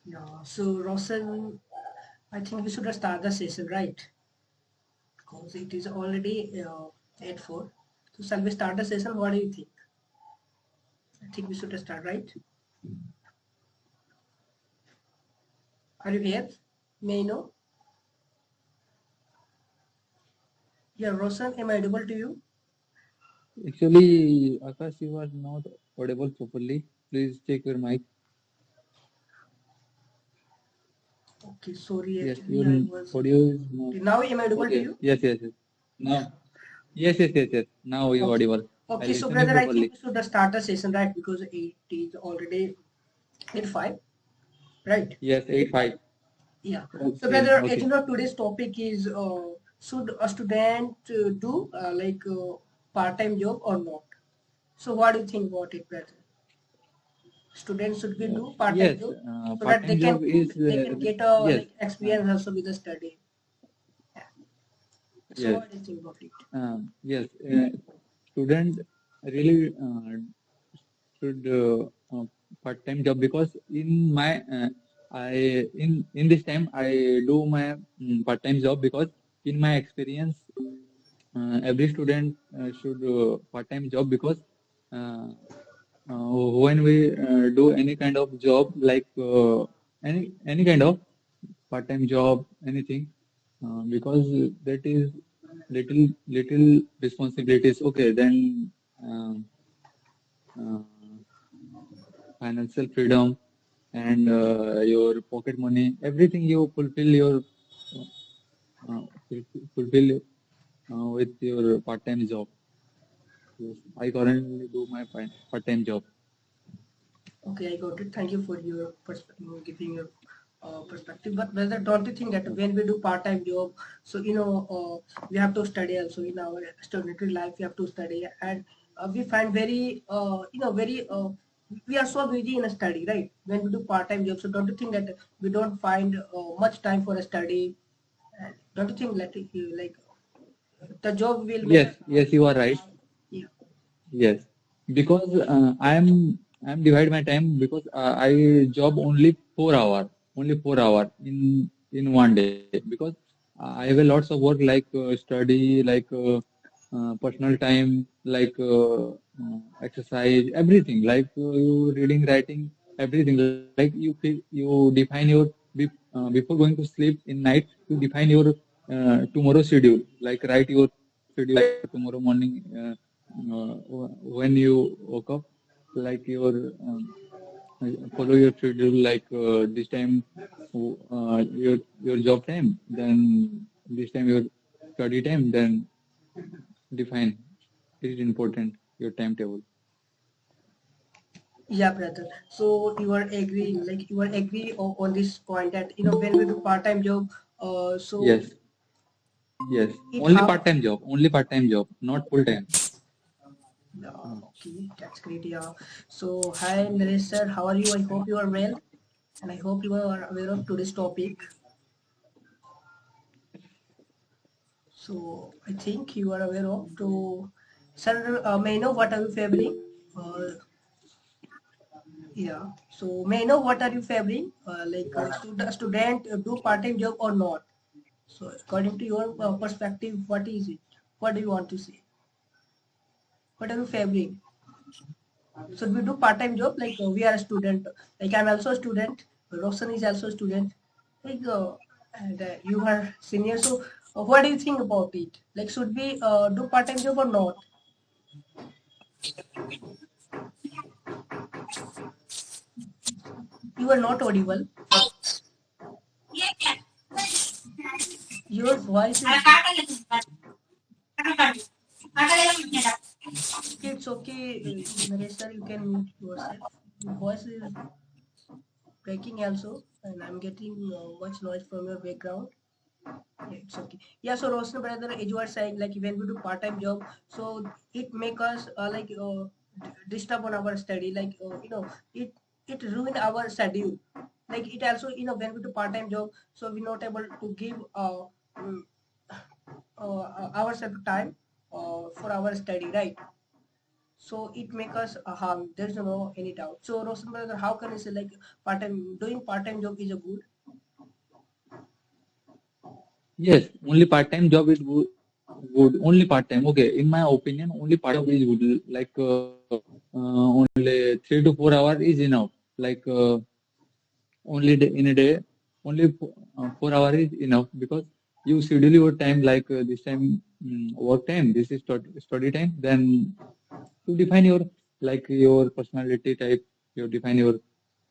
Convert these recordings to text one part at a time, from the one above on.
Yeah. So Roshan, I think we should start the session, right? Because it is already 8:04. So shall we start the session? What do you think? I think we should start, right? Are you here? May I know? Yeah, Roshan, am I audible to you? Actually, Akash, you are not audible properly. Please check your mic. Okay, sorry, Yes, actually your I was. audio is not. Now am I audible to Okay. you? Yes, yes, yes. Now, yes. Now you are Okay. audible. I Okay, so listen you brother, I think properly. we should start the session, right? Because it is already 8:05, right? Yes, 8-5. Yeah. So Okay, brother, as you okay. know, today's topic is should a student do part-time job or not? So what do you think about it, brother? Students should be do part-time Yes, job so that part-time job is, they can get a yes, like uh, experience also with the study. Yeah. So yes, what do you think about it? yes. Student really should part-time job because in my in this time I do my part-time job because in my experience every student should part-time job because uh, when we do any kind of job like any kind of part-time job anything because that is little responsibilities okay then um, uh, financial freedom and your pocket money, everything you fulfill your fulfill with your part-time job. Yes, I currently do my part-time job. Okay, I got it. Thank you for your giving your perspective. But brother, don't you think that when we do part-time job, so we have to study also in our student life. We have to study, and we find very very we are so busy in a study, right? When we do part-time job, so don't you think that we don't find much time for a study? And don't you think that the job will make us Yes, you are right. yeah. Yes, because I'm divide my time because I job only 4 hour in one day because I have a lots of work like study, like personal time, like exercise, everything like you reading, writing, everything. Like you define your before going to sleep in night, you define your tomorrow schedule, like write your schedule like tomorrow morning. When you woke up, like your follow your schedule, like this time your job time, then this time your study time, then define. It is important your timetable. Yeah, brother. So you are agreeing, like you are agree on this point that when we do part-time job, so Yes, yes. it how Only part-time job, not full time. okay, that's great. Yeah. So hi Naresh sir, how are you? I hope you are well, and I hope you are aware of today's topic. So I think you are aware of to sir. May I know what are you favoring? Yeah. So may I know what are you favoring? Student do part-time job or not? So according to your perspective, what is it? What do you want to say? What are you favoring? Should we do part-time job? We are a student. Like I'm also a student. Roshan is also a student. Like and you are senior. So what do you think about it? Like should we do part-time job or not? You are not audible. Your voice is. Okay, it's okay, Naresh sir. You can mute yourself. Your voice is breaking also, and I'm getting much noise from your background. Yeah, it's okay. Yeah, so Roshan brother, as you are saying, like when we do part-time job, so it make us disturb on our study. It ruin our schedule. Like it also, when we do part-time job, so we're not able to give mm, ourselves time for our study, right? so it make us harm. There's no any doubt. So Roshan brother, how can you say like part-time job is a good? Yes, only part-time job is good. Good. Only part-time. Okay. In my opinion, only part-time job is good. Like only 3 to 4 hours is enough. Like only day, in a day, only 4 hours is enough because you schedule your time like this time work time, this is study time. Then you define your like your personality type. You define your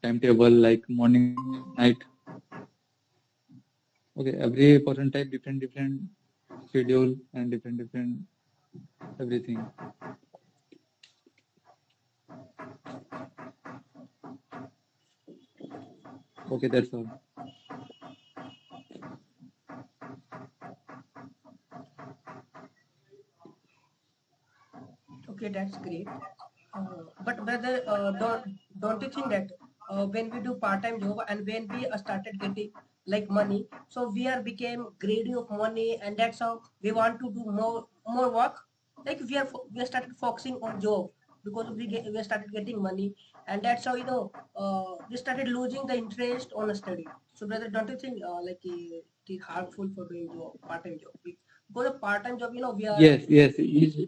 timetable like morning, night. Okay, every person type different schedule and different everything. Okay, that's all. Okay, that's great. But brother, don't you think that when we do part-time job and when we started getting like money, so we are became greedy of money, and that's how we want to do more work. Like we are started focusing on job because we started getting money, and that's how we started losing the interest on a study. So brother, don't you think it is harmful for doing job part-time job? Because a part-time job, we are Yes, yes, yeah,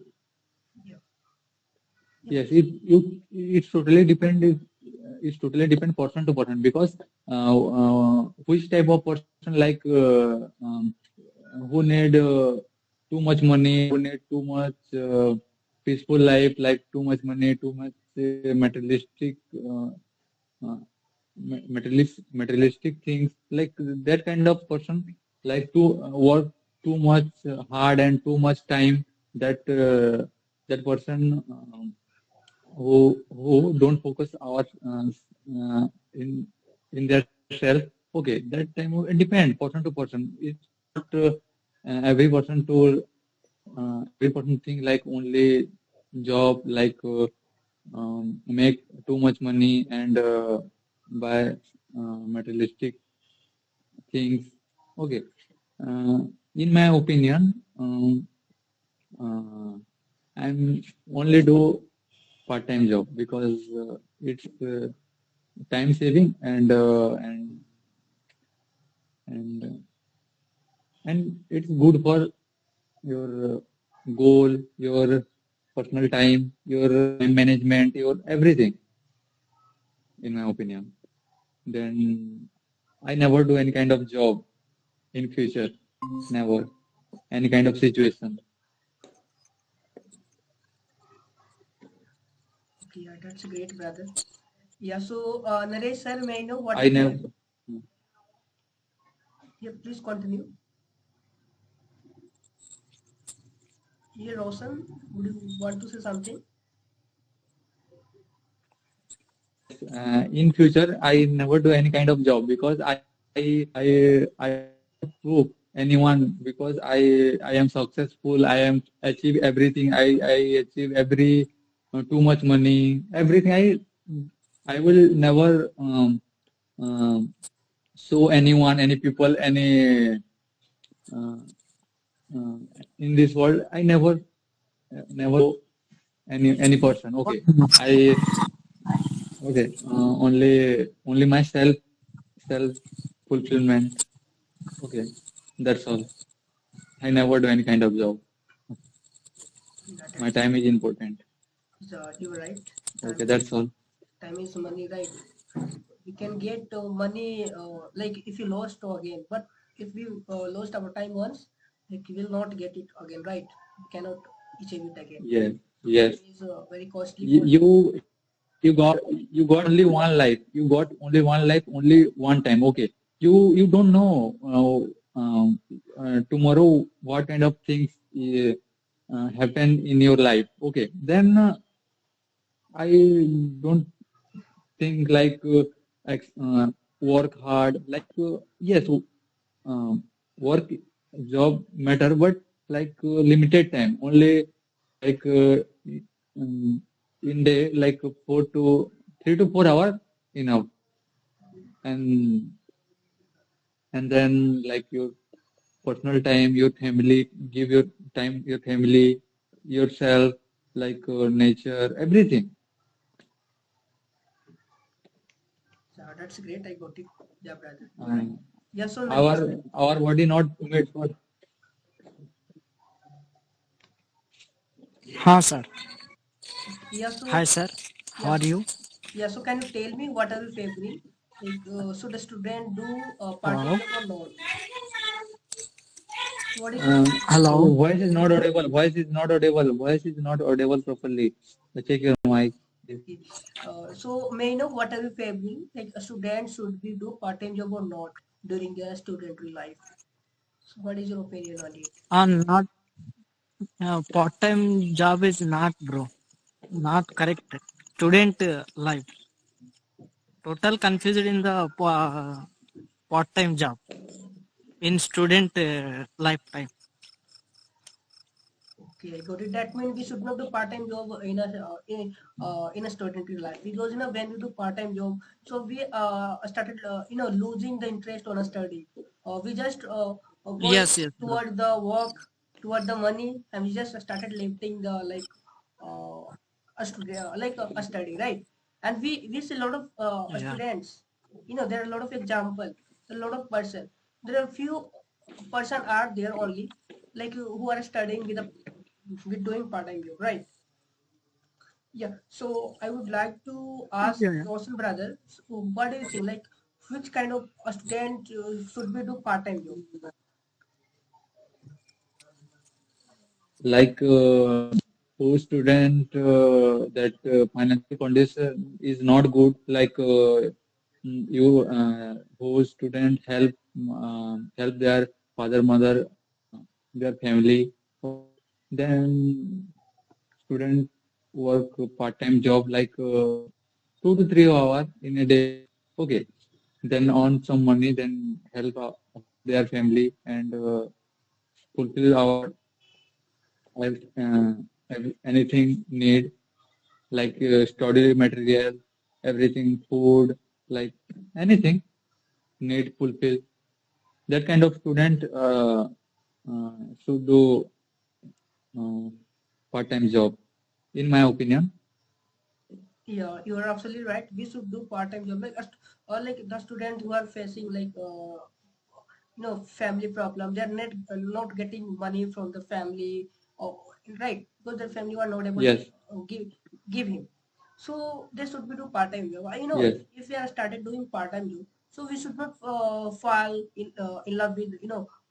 yeah, yes. please. It's totally depend. It's totally depend person to person because which type of person like who need too much money, who need too much peaceful life, like too much money, too much materialistic. Uh, materialistic things like that kind of person like to work too much hard and too much time that that person who don't focus our in their self. Okay, that time it depend person to person. It's not every person to every person think like only job like make too much money and buy materialistic things. Okay. Uh, in my opinion, uh, I'm only do part-time job because it's time saving and it's good for your goal, your personal time, your time management, your everything. In my opinion, then I never do any kind of job in future. Never any kind of situation. Okay, yeah, that's great, brother. Yeah, so Naresh sir, may I know what I is never. your? Yeah, please continue. Yeah, Roshan, would you want to say something? In future, I never do any kind of job because I prove anyone because I am successful. I am achieve everything. I achieve every too much money. Everything I will never um, show anyone, any people, any uh, uh, in this world. I never show any person. Okay, I okay only myself self fulfillment. Okay, that's all. I never do any kind of job. Yeah, My that's time is important. you're right. Okay, Time, that's all. time is money, right? We can get money like if you lost again, but if we lost our time once, like we will not get it again, right? We cannot achieve it again. Yes, yes. Time is very costly You for you you got only one life. You got only one life, only one time. Okay. You don't know tomorrow what kind of things happen in your life. Okay. Then I don't think like work hard. Like yes, work job matter, but like limited time. Only like um, in day like 3 to 4 hours enough, and then like your personal time, your family, give your time, your family, yourself. like nature, everything. Yeah, that's great. I got it. Yeah, brother. And Yeah, so our Naresh, sir. our body not made for. हाँ sir. Yeah, Hi so sir. How yeah, are you? yeah. So can you tell me what are you favoring? Like, should a student do part-time Hello. job or not? What is your Uh, opinion? Hello. Voice is not audible. Voice is not audible. Voice is not audible properly. Check your mic. Okay. So may I know what are you favoring? Like a student should be do part-time job or not during their student life? So what is your opinion on it? Not part-time job is not bro. Not correct. Student life. Total confused in the part-time job in student lifetime. Okay, I got it. That means we should not do part-time job in a student life, because when we do part-time job, so we started losing the interest on a study. We just going Yes, yes, bro. toward the work, toward the money, and we just started lifting the like uh, a student a study, right? And we see a lot of Yeah. students. There are a lot of example, a lot of person. There are few person are there only like who are studying with doing part-time job, right? Yeah. So I would like to ask Yeah, yeah. Rosen brother, so what do you think? Like, which kind of a student should we do part-time job? Like who student that financial condition is not good. Like you who student help their father mother, their family. Then student work part-time job like 2 to 3 hours in a day. Okay, then earn some money, then help their family and fulfill our uh, anything need like study material, everything, food, like anything need fulfill. That kind of student should do uh, part-time job, in my opinion. Yeah, you are absolutely right. We should do part-time job, like or like the students who are facing like family problem. They are not getting money from the family, or right, because their family are not able to Yes, give him. So they should be do part-time job. yes, If we are started doing part-time job, so we should not fall in love with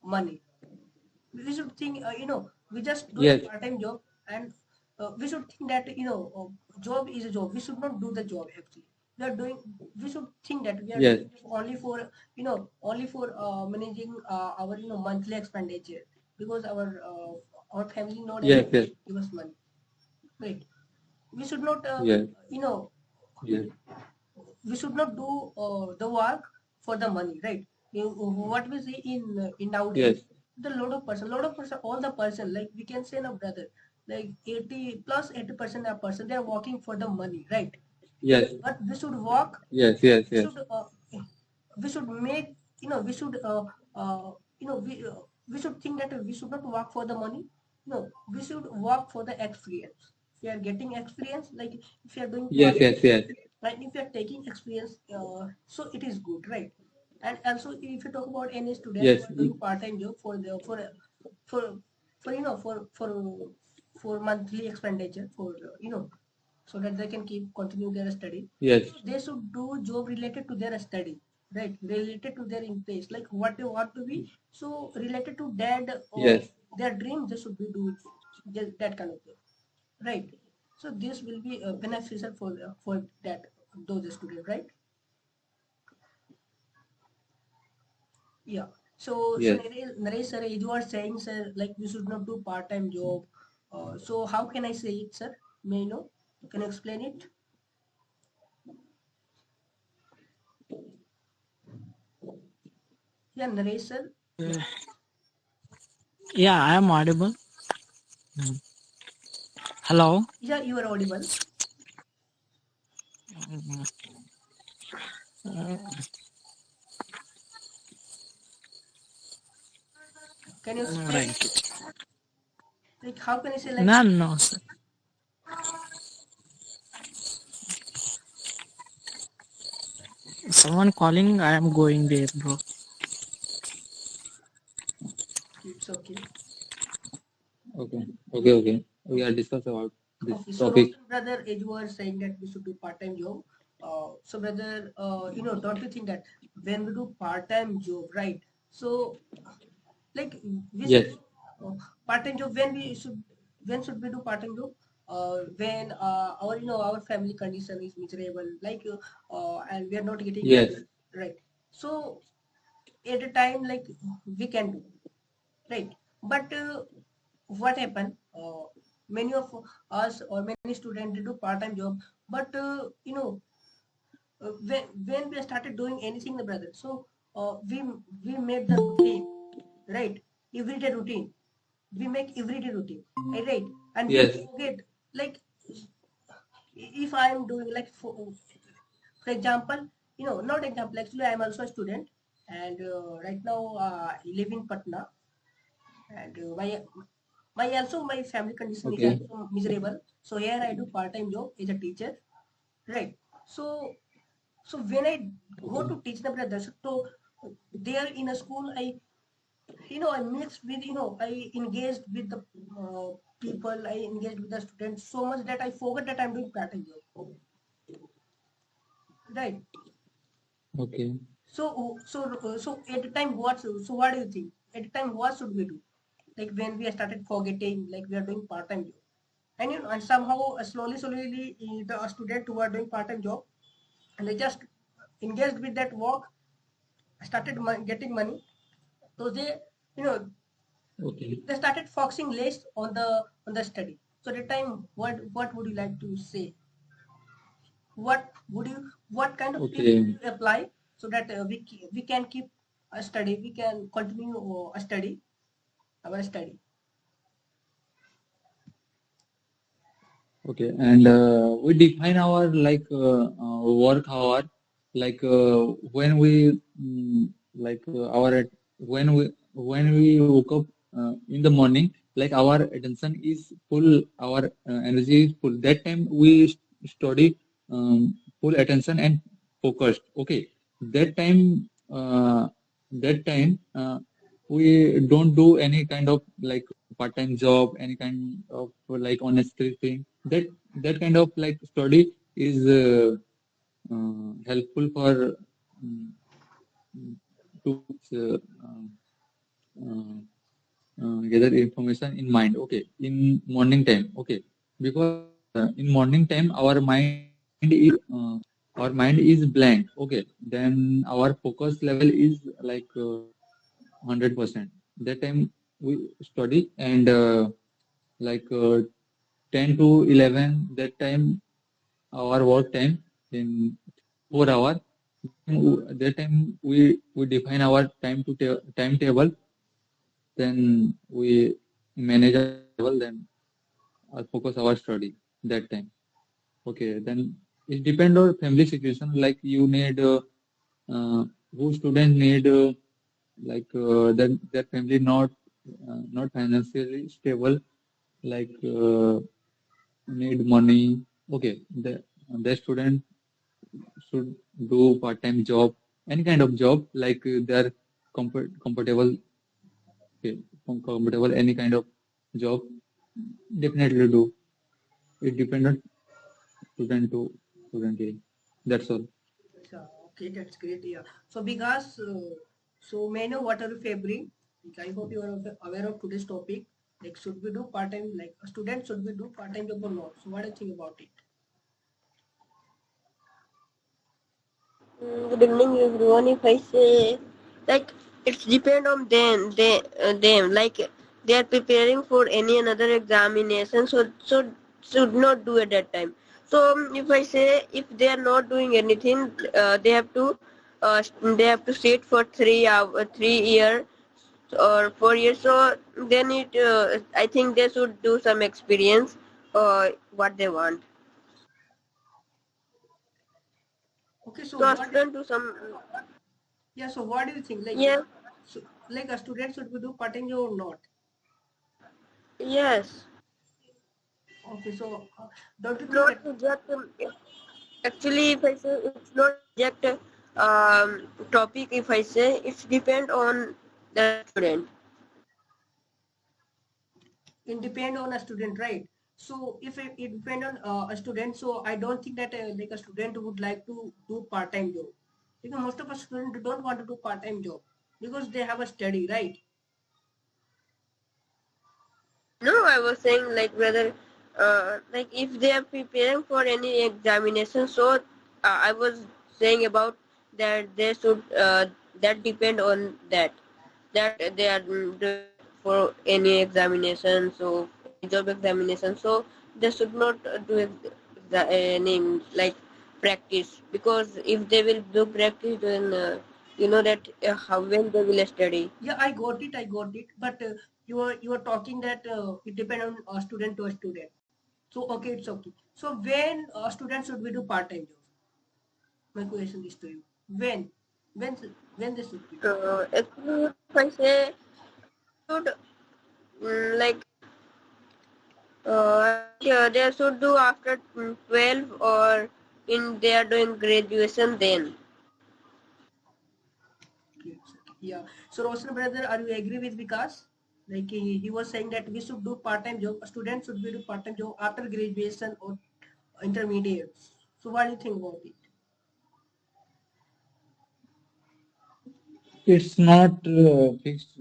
money. We should think we just doing yes, part-time job, and we should think that job is a job. We should not do the job actually. We are doing, we should think that we are yes, doing only for only for managing our monthly expenditure, because our family not able yes, to yes, give us money, right? We should not yes, you know yes, we should not do the work for the money, right? What we see in nowadays, yes, the lot of person, all the person, like we can say now, brother, like 80 plus 80% of person, they are working for the money, right? yes, But we should work, yes, yes, we yes, should we should make, we should we should think that we should not work for the money. No, we should work for the experience. If we are getting experience, like if you are doing yes, part, yes, yes, right, if you are taking experience, so it is good, right? And also if you talk about any student who yes, are doing part-time job for the for for monthly expenditure, for so that they can keep continue their study. yes, So they should do job related to their study, right? Related to their interest, like what they want to be. So related to that yes, their dream, they should be do just that kind of job, right? So this will be beneficial for that those students, right? Yeah. So yes. Naresh sir, as you are saying, sir, like we should not do part-time job. So how can I say it, sir? May I know? Can you explain it? Yeah, Naresh sir. Yeah. Yeah, I am audible. Hello. Yeah, you are audible. Can you explain it? Right. Like how can I say, like No, no, sir. Someone calling, I am going there, bro. It's okay. Okay, okay, okay. We are discuss about this Okay, so topic. Roshan brother, as you were saying that we should do part-time job. So brother, don't you think that when we do part-time job, right? So like we should Yes, do part-time job when should we do part-time job? When our our family condition is miserable, like and we are not getting yes, salary, right? So at a time like we can do, right? But what happened? Many of us or many students do part-time job, but when we started doing anything, the brother, so we made the routine, right? Everyday routine. We make everyday routine, right? And we yes, forget, like if I am doing like for example, not example. Actually, I am also a student, and right now I live in Patna, and my family condition is okay, also miserable. So here I do part-time job as a teacher, right? So when I go okay, to teach the brothers, so there in a school I mixed with, I engaged with the people, I engaged with the students so much that I forgot that I'm doing part-time job, right? okay, So at the time, what do you think? At the time, what should we do? Like when we started forgetting, like we are doing part-time job, and and somehow slowly, the student who are doing part-time job, and they just engaged with that work, started getting money. So you know, okay, they started focusing less on the study. So at the time, what would you like to say? What kind of tips would okay, you apply so that we can keep a study, we can continue a study, our study. okay. And we define our work hour like when we like our when we woke up in the morning, like our attention is full, our energy is full. That time we study full attention and focused. Okay, that time we don't do any kind of like part-time job, any kind of like honestly thing. That kind of like study is helpful for um, to uh, gather information in mind. Okay, in morning time. Okay, because in morning time our mind is blank. Okay, then our focus level is like 100%. That time we study and like 10 to 11 that time our work time in 4 hour. That time we define our timetable, then we manage our level, then focus our study that time. Okay, then it depend on family situation, like you need uh, who student need that their family not financially stable, like need money. Okay, the student should do part-time job, any kind of job, like they're comfortable, okay, comfortable, any kind of job, definitely do. It depends on student to student. Yeah. That's all. So, okay, that's great. Yeah. So because so may I know what are your favorite? Like, I hope you are aware of today's topic. Like, should we do part time? Like, a student, should we do part time job or not? So, what do you think about it? Good evening, everyone. If I say, like, it's depend on them. Like, they are preparing for any another examination, so should not do at that time. So, if I say if they are not doing anything, they have to sit for 3 hour, 3 year or 4 years. So then I think they should do some experience, what they want. Okay, so So a what? student do some, Yeah. So, what do you think? yeah, So, like a student, should we do part time job or not? yes. Okay, so don't you It's think not that? reject. Actually, if I say it's not reject, topic, if I say, it's depend on the student. It depend on a student, right? So if it depend on a student, so I don't think that like a student would like to do part-time job, because most of us students don't want to do part-time job because they have a study, right? No, I was saying like whether like if they are preparing for any examination. So I was saying about that they should that depend on that they are doing for any examination, so any job examination. So they should not do any like practice, because if they will do practice, then you know that how when they will study. Yeah, I got it, but you are talking that it depend on student to a student. So okay, it's okay. So when students should we do part-time job? My question is to you. When when they should be do? Actually, if I say should like I think they should do after 12, or in they are doing graduation then. Yes, okay. Yeah. So Roshan brother, are you agree with Vikas? Like he was saying that we should do part-time job. A student should be do part-time job after graduation or intermediate. So what do you think about it? It's not fixed.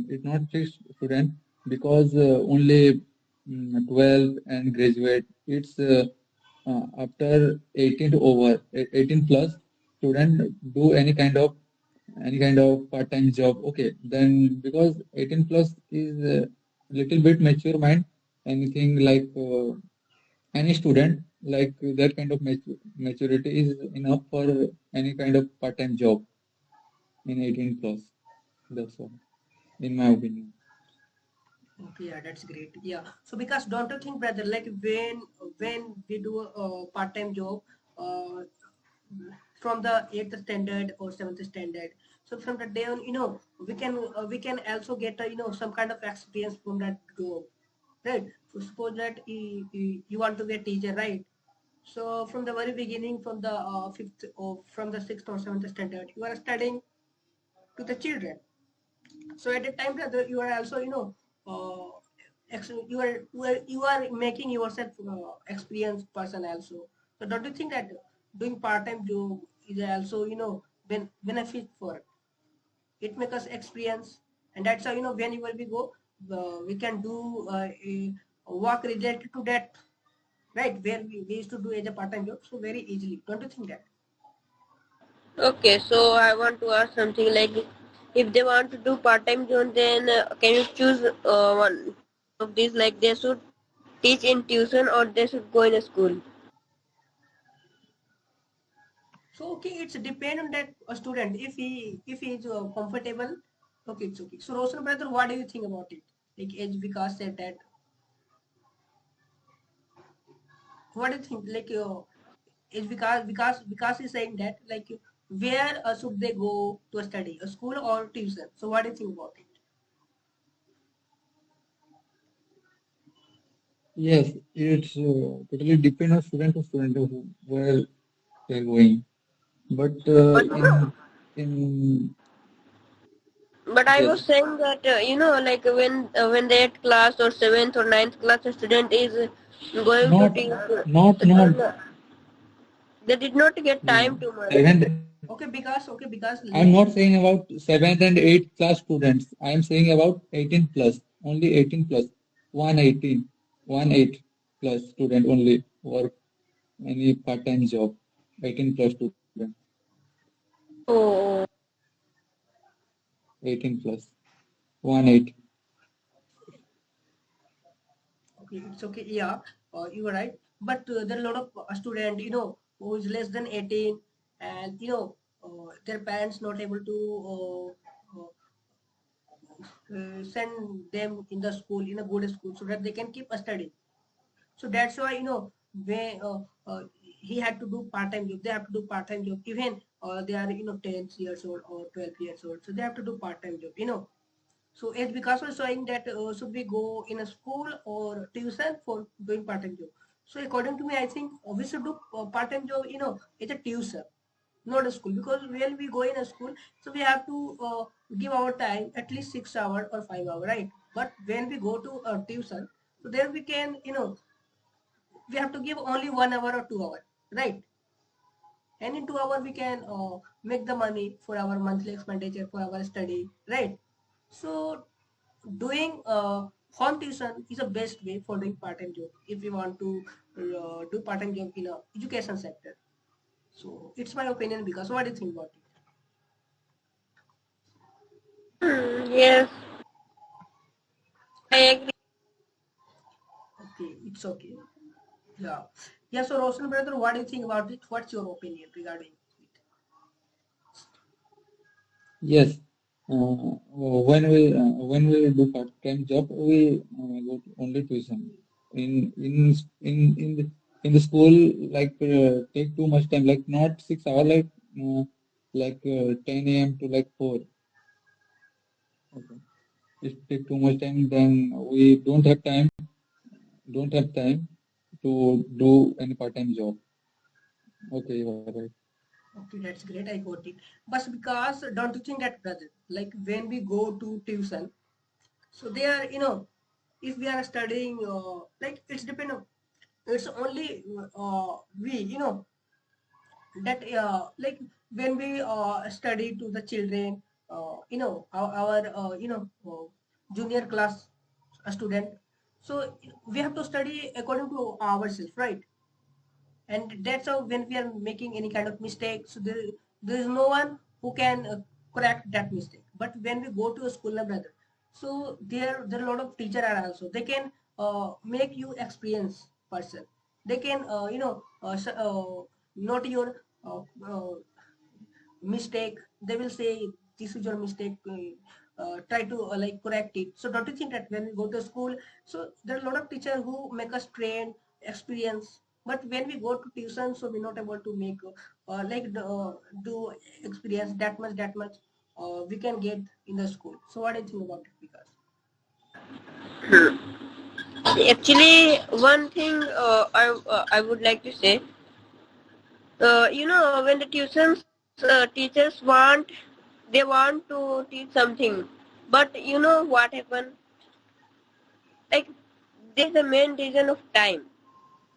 It's not fixed student because only 12 and graduate. It's after 18 to over 18 plus student do any kind of part-time job. Okay, then because 18 plus is a little bit mature mind. Anything like any student like that kind of maturity is enough for any kind of part-time job in 18 plus. That's all, in my opinion. Okay, yeah, that's great. Yeah. So because don't you think, brother, like when we do a part-time job, uh, from the eighth standard or seventh standard, so from the day on, we can also get some kind of experience from that job, right? So suppose that you want to be a teacher, right? So from the very beginning, from the fifth or from the sixth or seventh standard, you are studying to the children. So at the time that you are also you are making yourself experienced person also. So don't you think that doing part-time job is also benefit for it? It makes us experience, and that's how when you will be go, we can do a work related to that, right, where we used to do as a part-time job so very easily. Don't you think that? Okay, so I want to ask something like, if they want to do part-time job, then can you choose one of these? Like they should teach in tuition or they should go in a school. So okay, it's depend on that student. If he is comfortable, okay, it's okay. So Roshan brother, what do you think about it? Like as Vikas said that, what do you think? Like as Vikas is saying that like where should they go to study, a school or tuition? So what do you think about it? Yes, it's totally depend on student to student where they're going. But But in but I was yes, saying that like when the 8th class or 7th or 9th class student is going to not teach, not then they did not get time too much. seventh. Okay, because I'm let not saying about seventh and eighth class students. I am saying about 18 plus, only 18 plus, 118, 18 plus student only work any part-time job. 18 plus student, Oh, 18 plus, 18. okay, it's okay. Yeah, you are right. But there are a lot of student, who is less than 18, and their parents not able to send them in the school, in a good school, so that they can keep studying. So that's why when he had to do part-time job, they have to do part-time job even they are 10 years old or 12 years old, so they have to do part-time job. So as Vikas was showing that should we go in a school or tuition for doing part-time job? So according to me, I think we should do part-time job, it's a tuition. not a school, because when we go in a school, so we have to give our time at least 6 hours or 5 hours, right? But when we go to a tuition, so there we can, we have to give only 1 hour or 2 hours, right? And in 2 hours we can make the money for our monthly expenditure for our study, right? So doing home tuition is the best way for doing part-time job if we want to do part-time job in a education sector. So it's my opinion, because what do you think about it? Yes, I agree. Okay, it's okay. Yeah. Yeah, so Roshan brother, what do you think about it? What's your opinion regarding it? Yes. When we do part-time job, we go to only tuition. In the school, like take too much time, like not 6 hours, like 10 a.m. to like 4. Okay. It take too much time, then we don't have time to do any part-time job. Okay, you are right. Okay, that's great. I got it. But because don't you think that brother, like when we go to tuition, so they are, if we are studying, like it's depend on, it's only we, that like when we study to the children, our junior class student, so we have to study according to ourselves, right? And that's how when we are making any kind of mistake, so there is no one who can correct that mistake. But when we go to a school, na brother, so there are a lot of teacher are also, they can make you experience person. They can note your uh, uh, mistake. They will say this is your mistake, try to like correct it. So don't you think that when we go to school, so there are a lot of teachers who make us train experience, but when we go to tuition, so we're not able to make do experience that much we can get in the school. So what do you think about it? Because Actually, one thing I would like to say, when the tuitions teachers they want to teach something, but you know what happened? Like this is the main reason of time.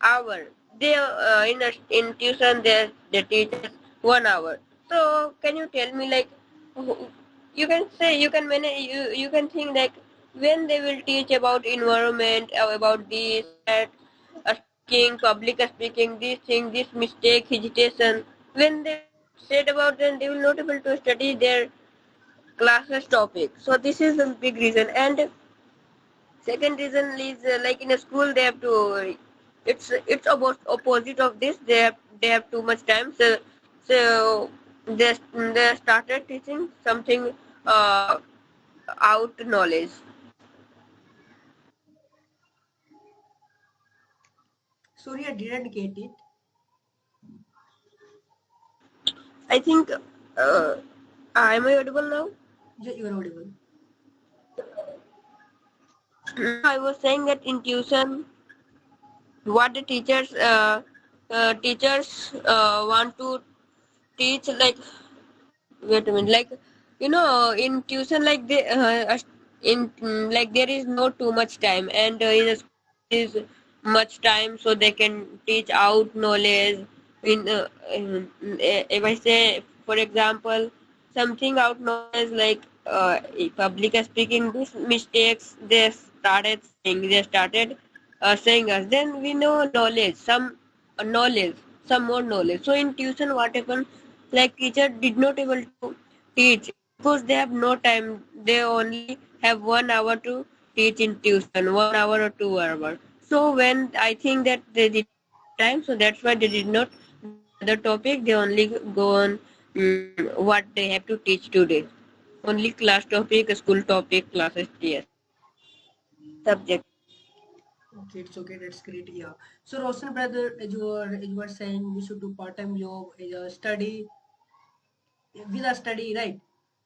Hour. They in tuition they teach us 1 hour. So can you tell me like you can say you can manage you can think like when they will teach about environment about this that speaking public speaking this thing this mistake hesitation when they said about them they will not able to study their classes topic. So this is the big reason. And second reason is like in a school they have to. It's about opposite of this. They have too much time. So they started teaching something uh, out knowledge. sorry, I didn't get it. I think. Am I audible now? Yeah, you are audible. I was saying that in tuition, what the teachers want to teach like wait a minute like in tuition like they like there is no too much time and in a school there is much time so they can teach out knowledge if I say for example something out knowledge like public speaking these mistakes they started saying us then we know knowledge knowledge some more knowledge. So in tuition what happened like teacher did not able to teach because they have no time. They only have 1 hour to teach in tuition, 1 hour or 2 hours. So when I think that they did time, so that's why they did not do any other topic. They only go on what they have to teach today. Only class topic, school topic, classes, yes, subject. Okay, it's okay. That's great. Yeah. So, Roshan brother, as you were saying, we should do part-time job, study with a study, right?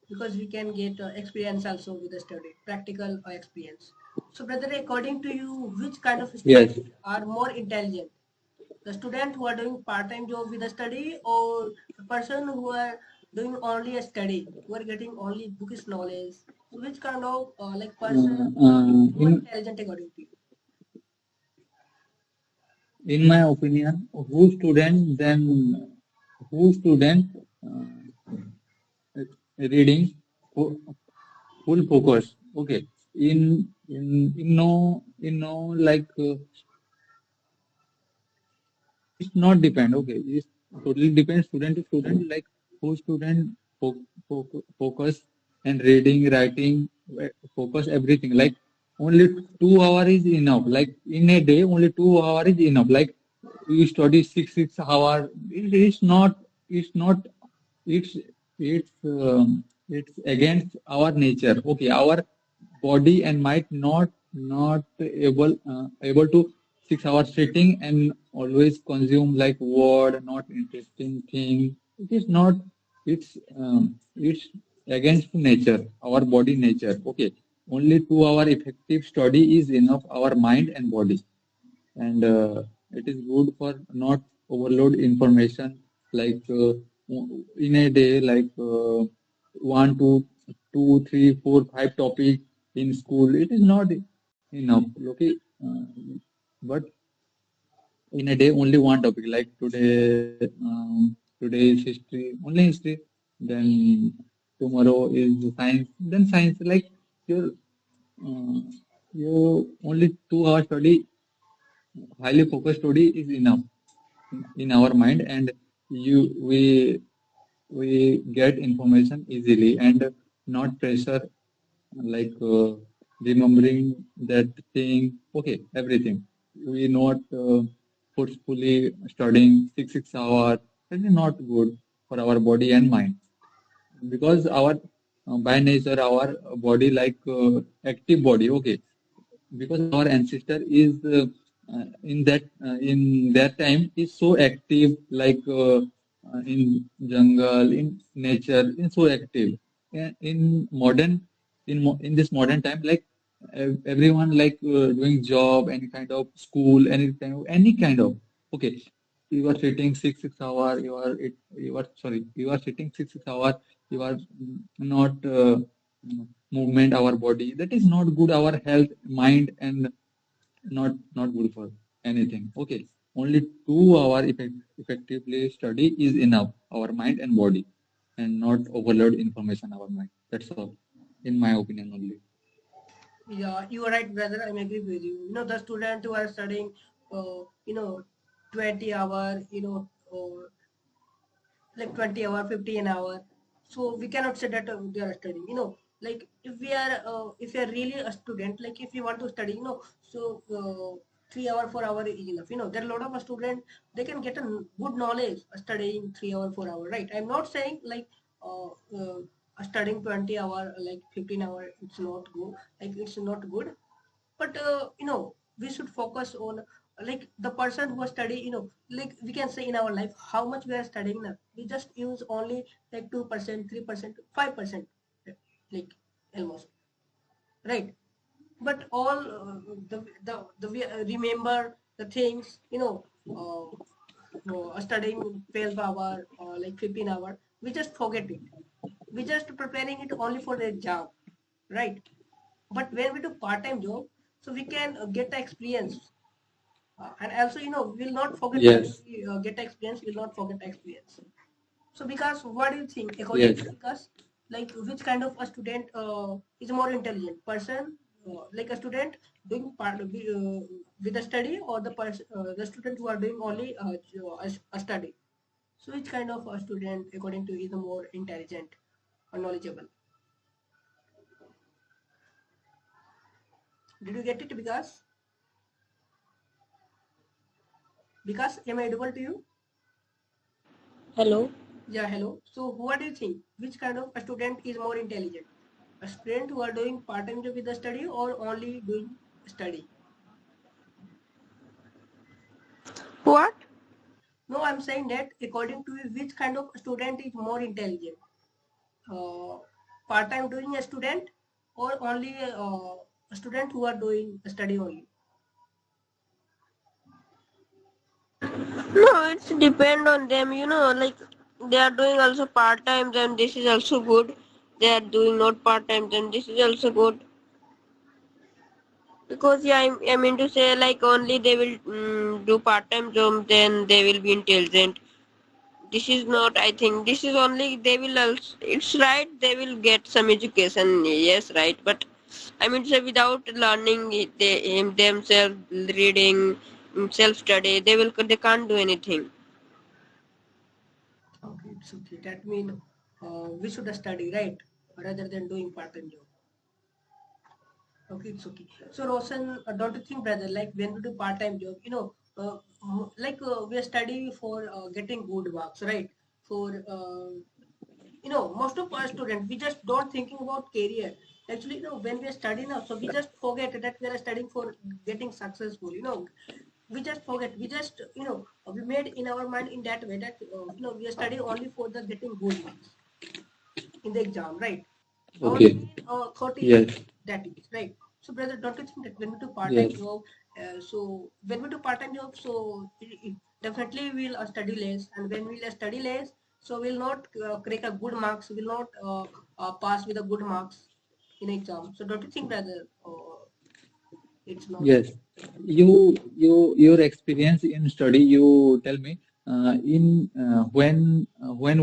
Because we can get experience also with the study, practical experience. So, brother, according to you, which kind of Yes. students are more intelligent? The student who are doing part-time job with a study, or the person who are doing only a study, who are getting only bookish knowledge. So which kind of like person more in intelligent according to you? in my opinion, who student reading full, full focus. Okay, in no like it's not depend. Okay, it's totally depends student to student. Like who student focus and reading, writing, focus everything. Like only 2 hours is enough. Like in a day, only 2 hours is enough. Like you study 6 hours. It is not. It's not. It's it's against our nature. Okay, our body and mind not able to 6 hours sitting and always consume like word, not interesting thing. It is not. It's against nature, our body nature. Okay, only 2 hour effective study is enough our mind and body, and it is good for not overload information like in a day like one two two three four five topic in school. It is not enough. Okay, but in a day only one topic like today is history, only history, then tomorrow is science, then science. Like your uh, your only 2 hours study, highly focused study is enough in our mind, and you we get information easily and not pressure like remembering that thing. Okay, everything we not forcefully studying 6 hours. That is not good for our body and mind, because our by nature our body like active body. Okay, because our ancestor is in that time is so active, like in jungle, in nature, in so active. And in modern in this modern time, like everyone like doing job, any kind of school, any kind of. Okay, you are sitting 6 hour, you are sorry, you are sitting 6 hour, you are not movement our body. That is not good our health, mind, and not good for anything. Okay, only 2 hour effectively study is enough our mind and body, and not overload information our mind. That's all, in my opinion only. Yeah, you are right, brother. I'm agree with you. You know, the student who are studying, you know, 20 hour, like 20 hour, 50 an hour. So we cannot say that they are studying. You know, like if we are really a student, like if you want to study, so 3 hour, 4 hour is enough. You know, there are a lot of student, they can get a good knowledge studying 3 hour, 4 hour. Right? I'm not saying like uh, uh, studying 20 hour, like 15 hour. It's not good. Like it's not good, but we should focus on like the person who study, like we can say in our life how much we are studying now. We just use only like 2%, 3%, 5%, like almost, right? But all the we remember the things, studying 12 hour or like 15 hour, we just forget it. We just preparing it only for the exam, right? But when we do part-time job, so we can get the experience, and also we'll not forget when Yes, we get the experience, we'll not forget the experience. So because what do you think according yes, to because like which kind of a student is more intelligent person, like a student doing part with a study, or the student who are doing only a study? So which kind of a student according to you is the more intelligent or knowledgeable? Did you get it? Because am I audible to you? Hello. Yeah, hello. So what do you think? Which kind of a student is more intelligent? A student who are doing part-time job with the study, or only doing study? What? No, I'm saying that according to you, which kind of student is more intelligent? Uh, Part-time doing a student, or only a student who are doing study only? No, it's depend on them. Like they are doing also part time, then this is also good. They are doing not part time, then this is also good. Because yeah, I mean to say like only they will do part time job, then they will be intelligent. This is not. I think this is only they will also. It's right. They will get some education. Yes, right. But I mean to say without learning themselves reading, self study, they can't do anything. Okay, it's okay. That means we should study, right? Rather than doing part-time job. Okay, it's okay. So, Roshan, don't you think, brother, like when we do part-time job, we are studying for getting good marks, right? For most of our students, we just don't thinking about career. Actually, when we are studying now, so we just forget that we are studying for getting successful. We just forget. We just we made in our mind in that way that we are studying only for the getting good marks in the exam, right? Our Okay. thought is Yes. that is right. So, brother, don't you think that when we do part-time Yes. job, when we do part-time job, so definitely we'll study less, and when we'll study less, so we'll not crack a good marks, will not pass with a good marks in exam. So, don't you think, brother, it's not? Yes. Your experience in study. You tell me. When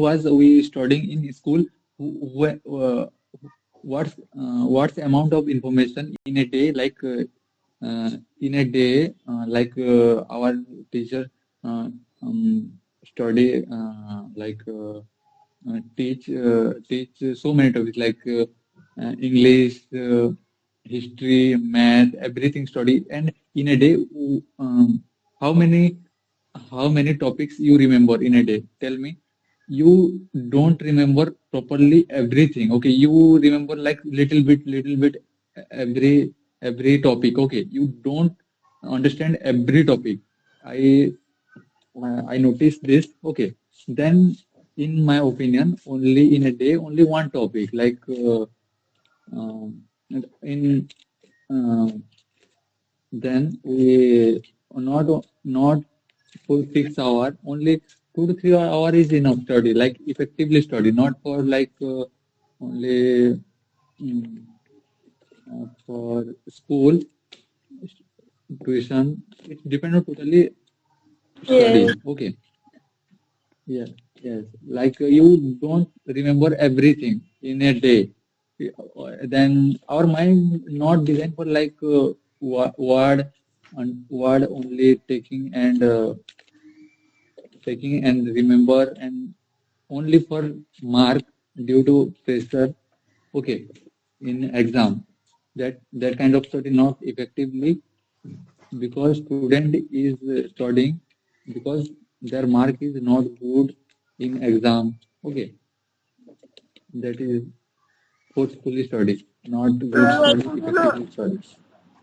was we studying in school? When, what's the amount of information in a day? In a day, our teacher uh, study teach so many topics English, history, math, everything study. And in a day, how many topics you remember in a day? Tell me. You don't remember properly everything. Okay, you remember like little bit every topic. Okay, you don't understand every topic. I noticed this. Okay, then in my opinion, only in a day, only one topic. Um, in uh, then we not for 6 hours. Only 2 to 3 hours is enough study. Like effectively study, not for only mm, for school tuition. It depends on totally Yes. study. Okay. Yeah, yes. You don't remember everything in a day. Then our mind not designed for word and word only taking and remember and only for mark due to pressure. Okay, in exam that kind of study not effectively because student is studying because their mark is not good in exam. Okay, that is forcefully study, not good I study, think effectively study.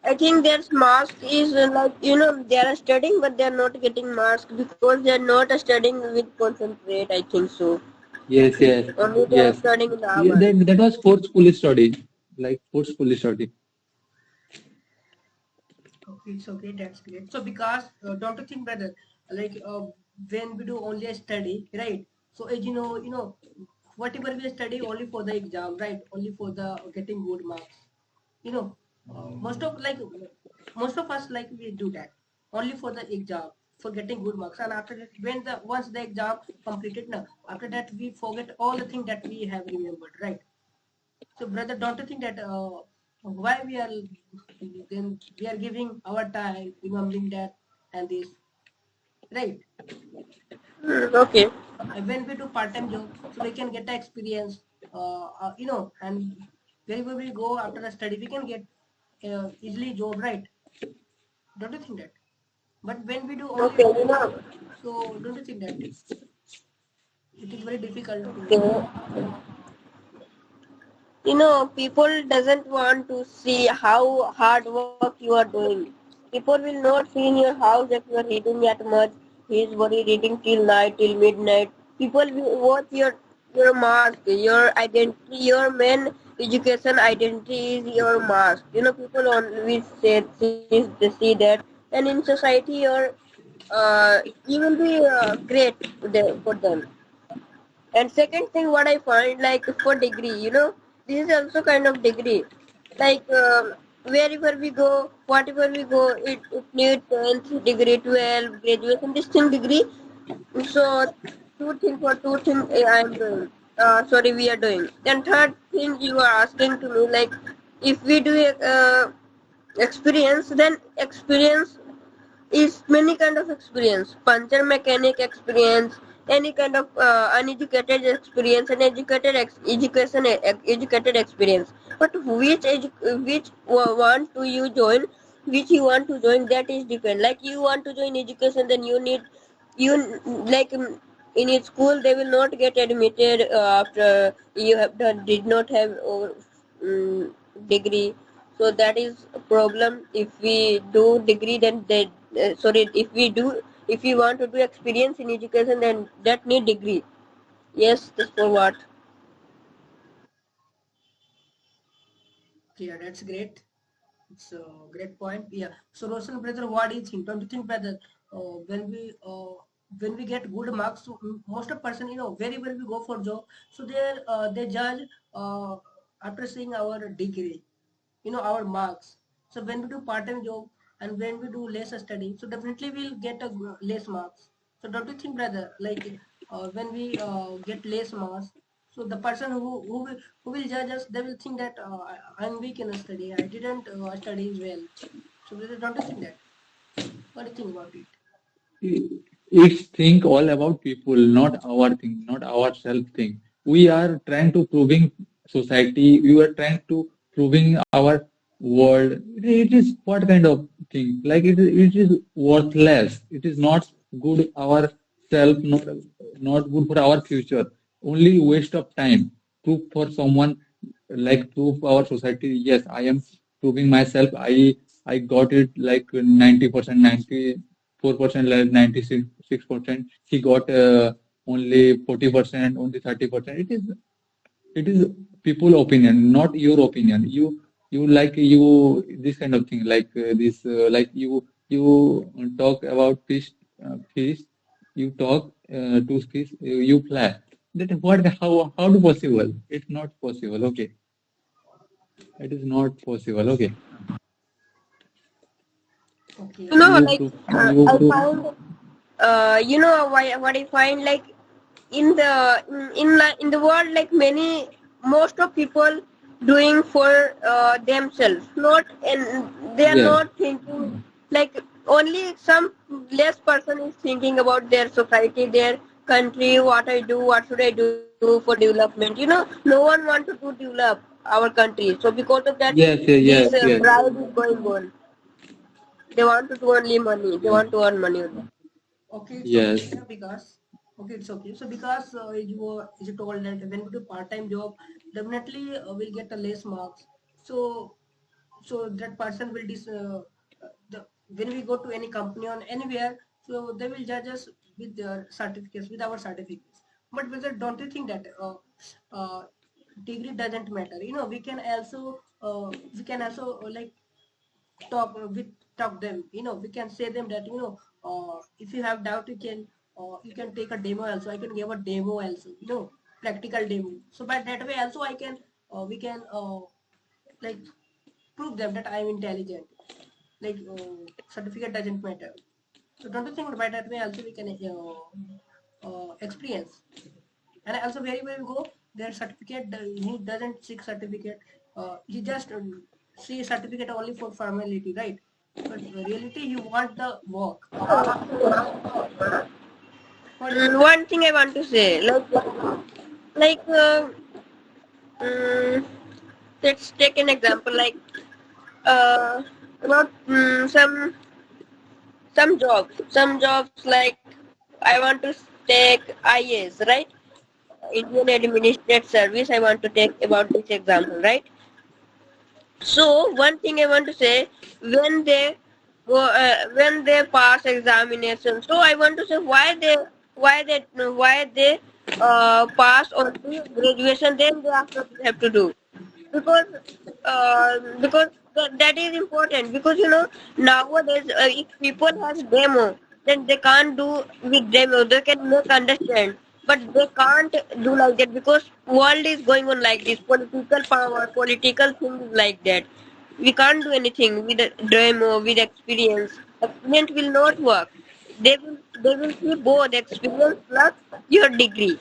I think their mask is they are studying but they are not getting marks because they are not studying with concentrate. I think so. Yes, yes, Only they are yes. studying in the Yeah, hours. that was forcefully study, like forcefully study. Okay, it's okay. That's great. So, because don't you think, brother, like when we do only a study, right? So, as whatever we study only for the exam, right? Only for the getting good marks. You know, most of us like we do that only for the exam for getting good marks, and after that, when the once the exam completed, now after that we forget all the things that we have remembered, right? So, brother, don't you think that why we are then we are giving our time remembering that and this, right? Okay. When we do part-time job, so we can get the experience, and wherever we go after the study, we can get easily job, right? Don't you think that? But when we do only Okay. study, so don't you think that it is very difficult to? Okay. People doesn't want to see how hard work you are doing. People will not see in your house that you are reading that much. He is very reading till night, till midnight. People will watch your mask, your identity, your main education identity is your mask. People always see that, and in society, you will be great for them. And second thing, what I find, like for degree, this is also kind of degree. Like wherever we go, whatever we go, it needs 10th degree, 12 graduation, distinct degree. So two things I'm doing. Sorry, we are doing. And third thing you are asking to me, like if we do experience, then experience is many kind of experience. Puncture mechanic experience, any kind of uneducated experience, and educated experience. But one do you join, which you want to join, that is different. Like you want to join education, then you like in your school they will not get admitted after you have did not have degree. So that is a problem. If we do degree, then sorry, if we want to do experience in education, then that need degree. Yes, that's for what. Yeah, that's great. It's a great point. Yeah. So Roshan brother, what do you think? Don't you think brother, when we get good marks, so most of person, wherever we go for job, so they judge uh, after seeing our degree, our marks. So when we do part-time job and when we do less study, so definitely we'll get a less marks. So don't you think brother, like when we get less marks, so the person who will judge us, they will think that I'm weak in study, I didn't study well. So brother, don't you think that? What do you think about it? It's think all about people, not our thing, not our self thing. We are trying to proving society. We are trying to proving our world. It is what kind of thing? Like it is worthless. It is not good our self, not good for our future. Only waste of time. Proof for someone, like proof our society. Yes, I am proving myself. I got it like 90%, 94%, like 96%. He got only 40%, only 30%. It is people opinion, not your opinion. You like you this kind of thing, like this like you talk about fish. You talk to fish. You fly. That what how do possible? It's not possible. Okay, it is not possible. Okay, Okay, you Like to you I to found, what I find, like in the in the world, like many most of people doing for themselves, not, and they are yes. not thinking, like only some less person is thinking about their society, their country, what I do, what should I do for development. No one want to do develop our country. So because of that, Yes, yes, this yes, yes. bribe is going on. They want to do only money. They Yes. want to earn money only. okay, it's okay. Yes. Yeah, because okay, it's okay. So because you told that when we do part-time job, definitely we'll get a less marks. So that person will when we go to any company or anywhere, so they will judge us with their certificates, with our certificates. But whether don't you think that uh, degree doesn't matter? We can also like talk them. We can say them that if you have doubt, you can take a demo also. I can give a demo also. Practical demo. So by that way also we can like prove them that I am intelligent. Like certificate doesn't matter. So don't you think by that way also we can experience? And also wherever we go, their certificate, he doesn't seek certificate. He just see certificate only for formality, right? But in reality, you want the work. What do you think? One thing I want to say, like mm, let's take an example, like uh, about some jobs like I want to take IAS, right? Indian Administrative Service. I want to take about this example, right? So one thing I want to say, when they when they pass examination, so I want to say why they pass on to graduation, then they have to do, because that is important, because nowadays if people has demo, then they can't do with them, or they can make understand. But they can't do like that because world is going on like this. Political power, political things like that. We can't do anything with a demo, with experience. Experience will not work. They will see both experience plus your degree.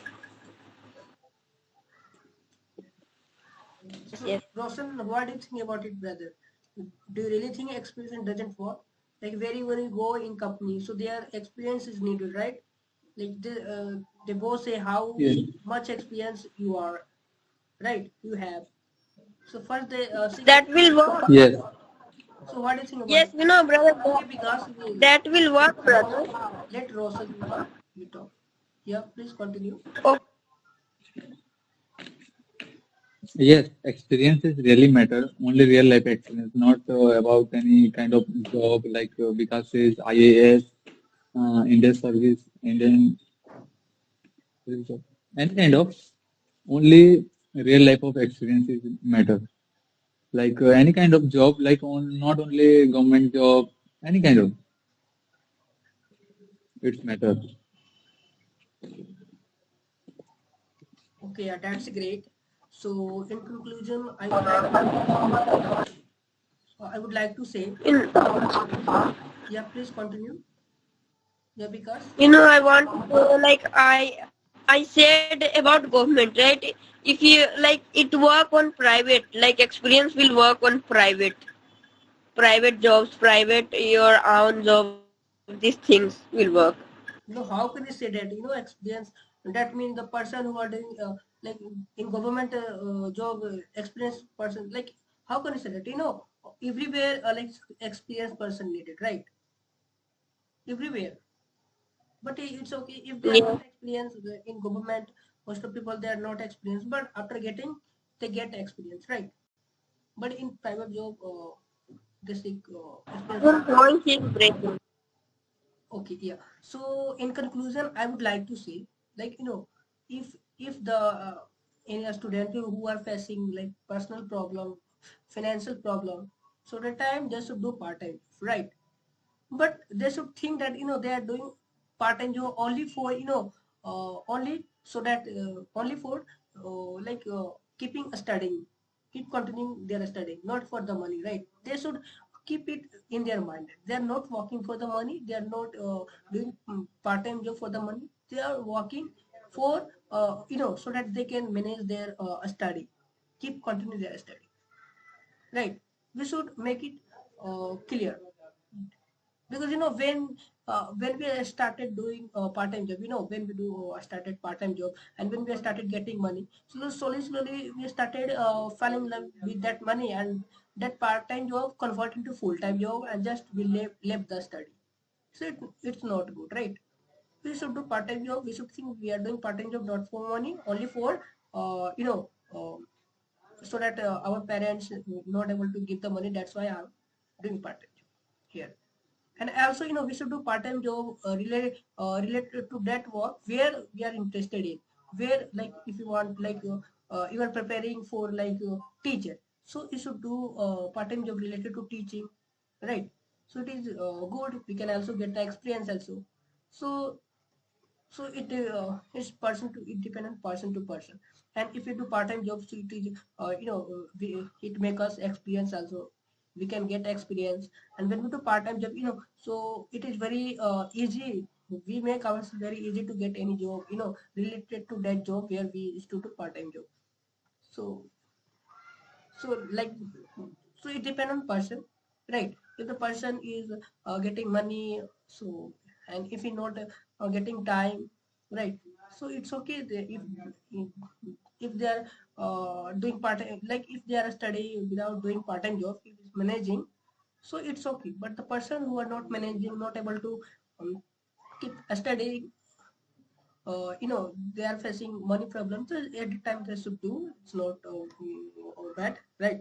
So, Yes. Roshan, what do you think about it, brother? Do you really think experience doesn't work? Like, when you go in company, so their experience is needed, right? Like, they both say how Yes. much experience you are, right? You have. So, first they see. That will work. Yes. So, what do you think about Yes, it? brother. Okay, because That will work, brother. let Roshan you talk. Yeah, please continue. Oh, Yes, experiences really matter. Only real life experience, not about any kind of job like Vikas says, IAS, Indian service, Indian service job, any kind of. Only real life of experiences matter. Like any kind of job, like not only government job, any kind of it matter. Okay, yeah, that's great. So, in conclusion, I would like to say, in, yeah, please continue. Yeah, because I want to say, like I said about government, right? If you like it work on private, like experience will work on private jobs, private your own job. These things will work. how can you say that? Experience. That means the person who are doing like in government job experienced person. Like, how can you say that? Everywhere like experienced person needed, right? Everywhere. But it's okay if they are Yeah. not experienced in government. Most of people they are not experienced, but after getting they get experience, right? But in private job, they seek experience. Your voice is breaking. Okay, yeah. So in conclusion, I would like to say, like if the any student who are facing like personal problem, financial problem, so the time they should do part time, right? But they should think that they are doing part time job only for only so that only for like keeping studying, keep continuing their studying, not for the money, right? They should keep it in their mind. They are not working for the money. They are not doing part time job for the money. They are working for so that they can manage their study, keep continue their study, right? We should make it clear because when we started doing part-time job, when we do started part-time job and when we started getting money, so slowly we started falling in love with that money, and that part-time job converted into full-time job, and just we left the study. So it's not good, right? We should do part-time job. We should think we are doing part-time job not for money, only for so that our parents not able to give the money. That's why I'm doing part-time job here. And also we should do part-time job related to that work where we are interested in, where like if you want like you are preparing for like teacher, so you should do part-time job related to teaching, right? So it is good. We can also get the experience also. So so it's person to it depend on person to person. And if you do part-time jobs, so it is it make us experience also. We can get experience. And when we do part-time job, so it is very easy. We make ourselves very easy to get any job related to that job where we used to do part-time job. So so like so it depend on person, right? If the person is getting money, so and if he not getting time, right? So it's okay if they are doing part like if they are studying without doing part-time job, if it's managing, so it's okay. But the person who are not managing, not able to um, keep studying, they are facing money problems. So at the time they should do. It's not bad, right?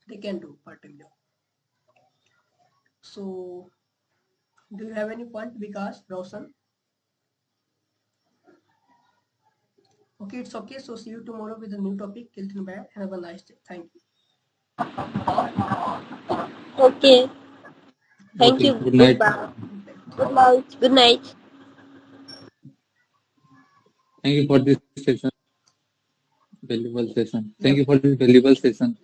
They can do part-time job. So, do you have any point, Vikas, Roshan? Okay, it's okay. So, see you tomorrow with a new topic. Till then, bye. Have a nice day. Thank you. Okay. Thank Okay. you. Good night. Goodbye. Thank you. Good night. Good night. Thank you for this session, valuable session. Thank Yeah. you for this valuable session.